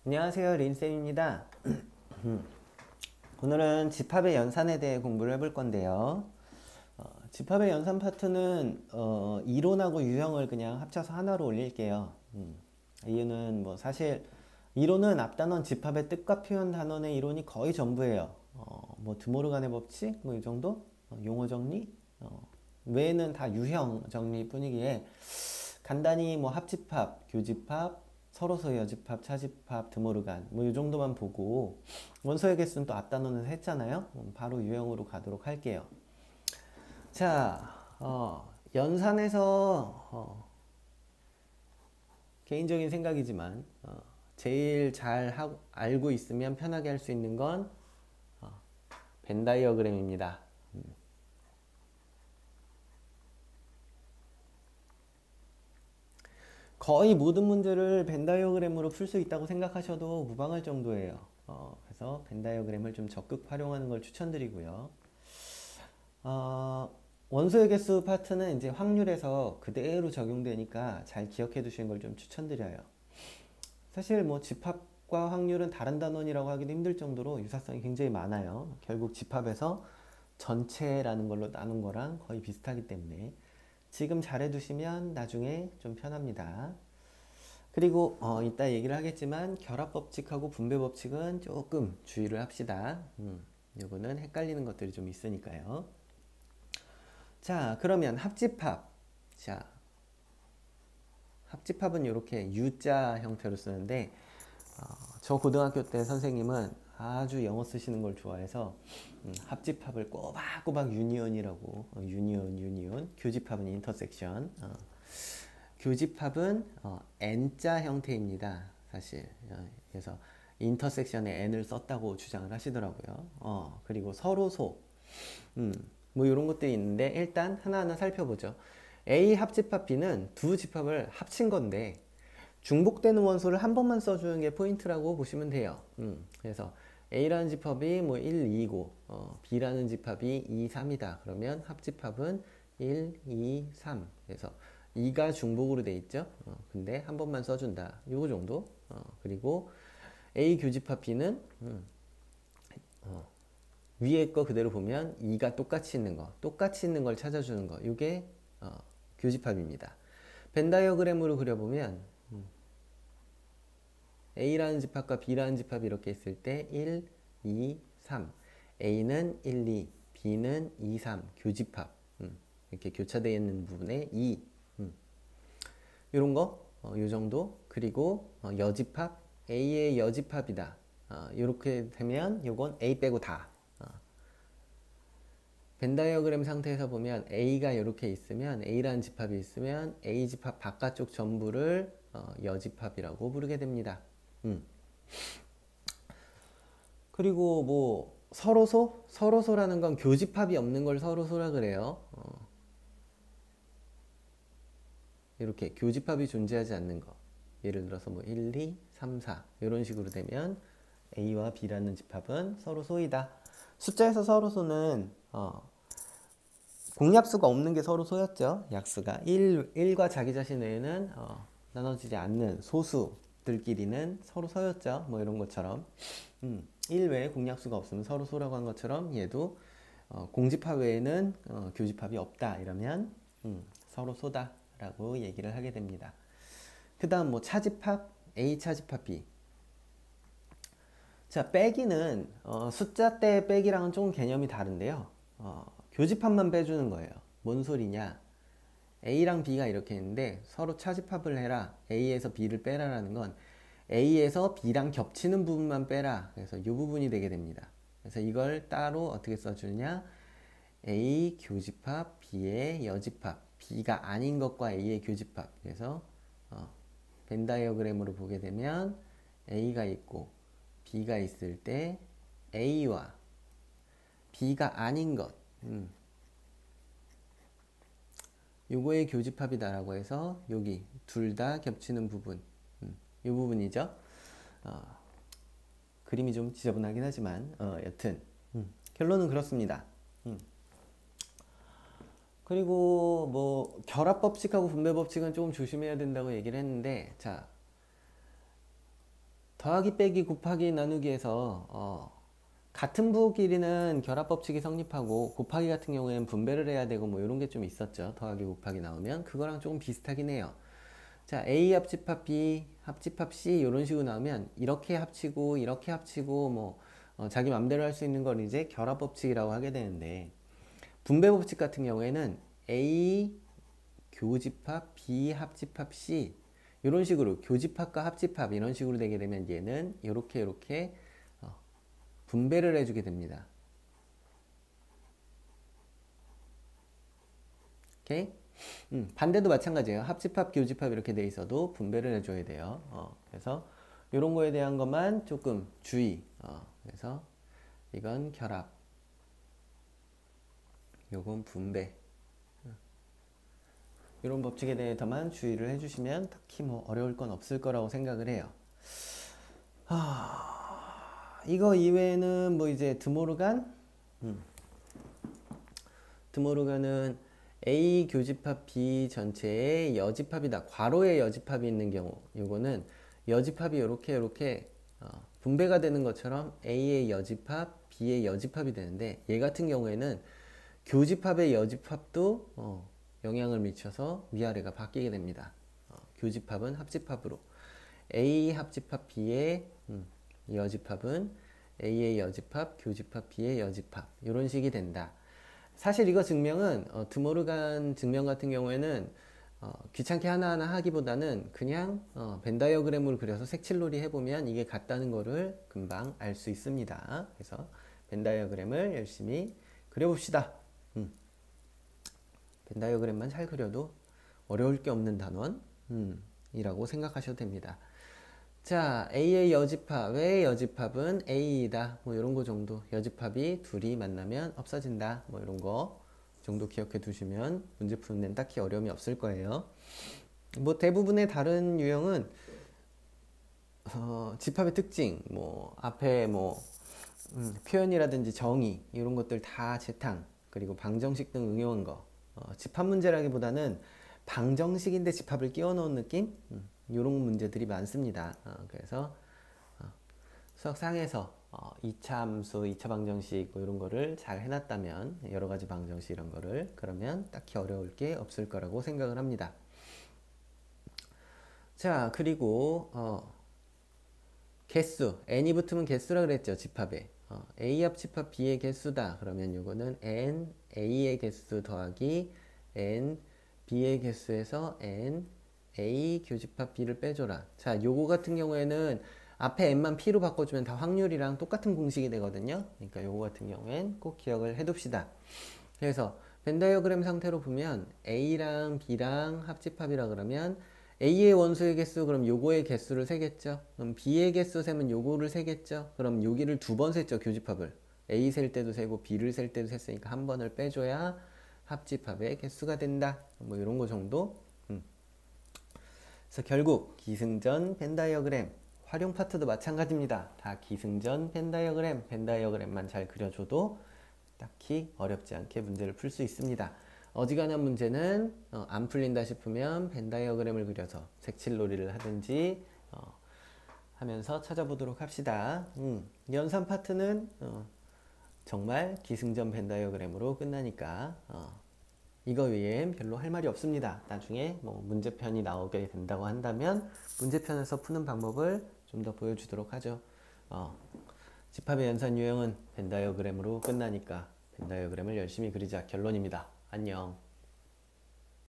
안녕하세요, 린쌤입니다. 오늘은 집합의 연산에 대해 공부를 해볼 건데요. 집합의 연산 파트는 이론하고 유형을 그냥 합쳐서 하나로 올릴게요. 이유는 뭐 사실 이론은 앞단원 집합의 뜻과 표현 단원의 이론이 거의 전부예요. 뭐 드모르간의 법칙 뭐 이 정도 용어 정리 외에는 다 유형 정리 뿐이기에 간단히 뭐 합집합, 교집합, 서로서 여집합, 차집합, 드모르간 뭐 이 정도만 보고 원소의 개수는 또 앞단원에서 했잖아요. 바로 유형으로 가도록 할게요. 자, 연산에서 개인적인 생각이지만 제일 알고 있으면 편하게 할 수 있는 건 벤 다이어그램입니다. 거의 모든 문제를 벤 다이어그램으로 풀 수 있다고 생각하셔도 무방할 정도예요. 그래서 벤 다이어그램을 좀 적극 활용하는 걸 추천드리고요. 어, 원소의 개수 파트는 이제 확률에서 그대로 적용되니까 잘 기억해 두시는 걸 좀 추천드려요. 사실 뭐 집합과 확률은 다른 단원이라고 하기도 힘들 정도로 유사성이 굉장히 많아요. 결국 집합에서 전체라는 걸로 나눈 거랑 거의 비슷하기 때문에 지금 잘해 두시면 나중에 좀 편합니다. 그리고 이따 얘기를 하겠지만 결합법칙하고 분배법칙은 조금 주의를 합시다. 요거는 헷갈리는 것들이 좀 있으니까요. 자, 그러면 합집합. 자, 합집합은 이렇게 U자 형태로 쓰는데 저 고등학교 때 선생님은 아주 영어 쓰시는 걸 좋아해서 합집합을 꼬박꼬박 유니온이라고 유니온 교집합은 인터섹션 교집합은 N자 형태입니다. 사실 그래서 인터섹션에 N을 썼다고 주장을 하시더라고요. 그리고 서로소 뭐 이런 것들이 있는데 일단 하나하나 살펴보죠. A 합집합 B는 두 집합을 합친 건데 중복되는 원소를 한 번만 써주는 게 포인트라고 보시면 돼요. 그래서 A라는 집합이 뭐 1, 2고 B라는 집합이 2, 3이다. 그러면 합집합은 1, 2, 3. 그래서 2가 중복으로 돼 있죠. 근데 한 번만 써준다. 요거 정도. 그리고 A 교집합 B는 위에 거 그대로 보면 2가 똑같이 있는 거, 똑같이 있는 걸 찾아주는 거. 이게 교집합입니다. 벤 다이어그램으로 그려보면 A라는 집합과 B라는 집합이 이렇게 있을 때 1, 2, 3 A는 1, 2, B는 2, 3 교집합 이렇게 교차되어 있는 부분에 2 이런 거, 요 정도. 그리고 여집합 A의 여집합이다. 이렇게 되면 요건 A 빼고 다. 벤 다이어그램 상태에서 보면 A가 이렇게 있으면 A라는 집합이 있으면 A 집합 바깥쪽 전부를 여집합이라고 부르게 됩니다. 그리고 뭐 서로소? 서로소라는 건 교집합이 없는 걸 서로소라 그래요. 이렇게 교집합이 존재하지 않는 거. 예를 들어서 뭐 1, 2, 3, 4 이런 식으로 되면 A와 B라는 집합은 서로소이다. 숫자에서 서로소는 공약수가 없는 게 서로소였죠. 약수가 1과 자기 자신 외에는 나눠지지 않는 소수들끼리는 서로소였죠. 뭐 이런 것처럼 1 외에 공약수가 없으면 서로소라고 한 것처럼 얘도 공집합 외에는 교집합이 없다 이러면 서로소다 라고 얘기를 하게 됩니다. 그 다음 뭐 차집합 A 차집합 B. 자, 빼기는 숫자 때 빼기랑은 조금 개념이 다른데요. 교집합만 빼주는 거예요. 뭔 소리냐? A랑 B가 이렇게 있는데 서로 차집합을 해라. A에서 B를 빼라라는 건 A에서 B랑 겹치는 부분만 빼라. 그래서 이 부분이 되게 됩니다. 그래서 이걸 따로 어떻게 써주느냐? A 교집합, B의 여집합, B가 아닌 것과 A의 교집합. 그래서 벤 다이어그램으로 보게 되면 A가 있고 B가 있을 때 A와 B가 아닌 것 요거의 교집합이다라고 해서 여기 둘 다 겹치는 부분 이 부분이죠. 그림이 좀 지저분하긴 하지만 여튼 결론은 그렇습니다. 그리고 뭐 결합법칙하고 분배법칙은 조금 조심해야 된다고 얘기를 했는데 자 더하기 빼기 곱하기 나누기에서 같은 부호끼리는 결합법칙이 성립하고 곱하기 같은 경우에는 분배를 해야 되고 뭐 이런 게 좀 있었죠. 더하기 곱하기 나오면 그거랑 조금 비슷하긴 해요. 자, A 합집합 B 합집합 C 이런 식으로 나오면 이렇게 합치고 이렇게 합치고 뭐 자기 맘대로 할 수 있는 걸 이제 결합법칙이라고 하게 되는데, 분배법칙 같은 경우에는 A 교집합 B 합집합 C 이런 식으로 교집합과 합집합 이런 식으로 되게 되면 얘는 이렇게 분배를 해주게 됩니다. 오케이? 반대도 마찬가지예요. 합집합, 교집합 이렇게 돼 있어도 분배를 해줘야 돼요. 그래서 이런 거에 대한 것만 조금 주의. 그래서 이건 결합, 요건 분배. 이런 법칙에 대해서만 주의를 해주시면 딱히 뭐 어려울 건 없을 거라고 생각을 해요. 이거 이외에는 뭐 이제 드모르간? 드모르간은 A 교집합 B 전체에 여집합이다. 괄호에 여집합이 있는 경우, 요거는 여집합이 이렇게 분배가 되는 것처럼 A의 여집합, B의 여집합이 되는데, 얘 같은 경우에는 교집합의 여집합도 영향을 미쳐서 위아래가 바뀌게 됩니다. 교집합은 합집합으로, A 합집합 B의 여집합은 A의 여집합, 교집합 B의 여집합 이런 식이 된다. 사실 이거 증명은 드모르간 증명 같은 경우에는 귀찮게 하나하나 하기보다는 그냥 벤 다이어그램을 그려서 색칠놀이 해보면 이게 같다는 거를 금방 알 수 있습니다. 그래서 벤 다이어그램을 열심히 그려봅시다. 벤 다이어그램만 잘 그려도 어려울 게 없는 단원 이라고 생각하셔도 됩니다. 자, A의 여집합의 여집합은 A이다. 뭐 이런 거 정도. 여집합이 둘이 만나면 없어진다. 뭐 이런 거 정도 기억해 두시면 문제 푸는 데는 딱히 어려움이 없을 거예요. 뭐 대부분의 다른 유형은 집합의 특징, 뭐 앞에 뭐 표현이라든지 정의 이런 것들 다 재탕, 그리고 방정식 등 응용한 거. 집합 문제라기보다는 방정식인데 집합을 끼워 넣은 느낌? 이런 문제들이 많습니다. 그래서 수학상에서 2차 함수, 2차 방정식 뭐 이런 거를 잘 해놨다면, 여러 가지 방정식 이런 거를, 그러면 딱히 어려울 게 없을 거라고 생각을 합니다. 자, 그리고 개수, n이 붙으면 개수라 그랬죠. 집합에 A 합집합 B의 개수다. 그러면 요거는 n A의 개수 더하기 n B의 개수에서 n A 교집합 B를 빼줘라. 자, 요거 같은 경우에는 앞에 n만 p로 바꿔주면 다 확률이랑 똑같은 공식이 되거든요. 그러니까 요거 같은 경우엔 꼭 기억을 해둡시다. 그래서 벤 다이어그램 상태로 보면 A랑 B랑 합집합이라 그러면 A의 원소의 개수, 그럼 요거의 개수를 세겠죠. 그럼 B의 개수 세면 요거를 세겠죠. 그럼 여기를 두 번 셌죠. 교집합을. A 셀 때도 세고 B를 셀 때도 셌으니까 한 번을 빼줘야 합집합의 개수가 된다. 뭐 이런 거 정도. 그래서 결국 기승전 벤 다이어그램, 활용 파트도 마찬가지입니다. 다 기승전 벤 다이어그램, 벤 다이어그램만 잘 그려줘도 딱히 어렵지 않게 문제를 풀 수 있습니다. 어지간한 문제는 안 풀린다 싶으면 벤 다이어그램을 그려서 색칠놀이를 하든지 하면서 찾아보도록 합시다. 연산 파트는 정말 기승전 벤 다이어그램으로 끝나니까 이거 외엔 별로 할 말이 없습니다. 나중에 뭐 문제편이 나오게 된다고 한다면 문제편에서 푸는 방법을 좀 더 보여주도록 하죠. 집합의 연산 유형은 벤 다이어그램으로 끝나니까 벤 다이어그램을 열심히 그리자 결론입니다. 안녕.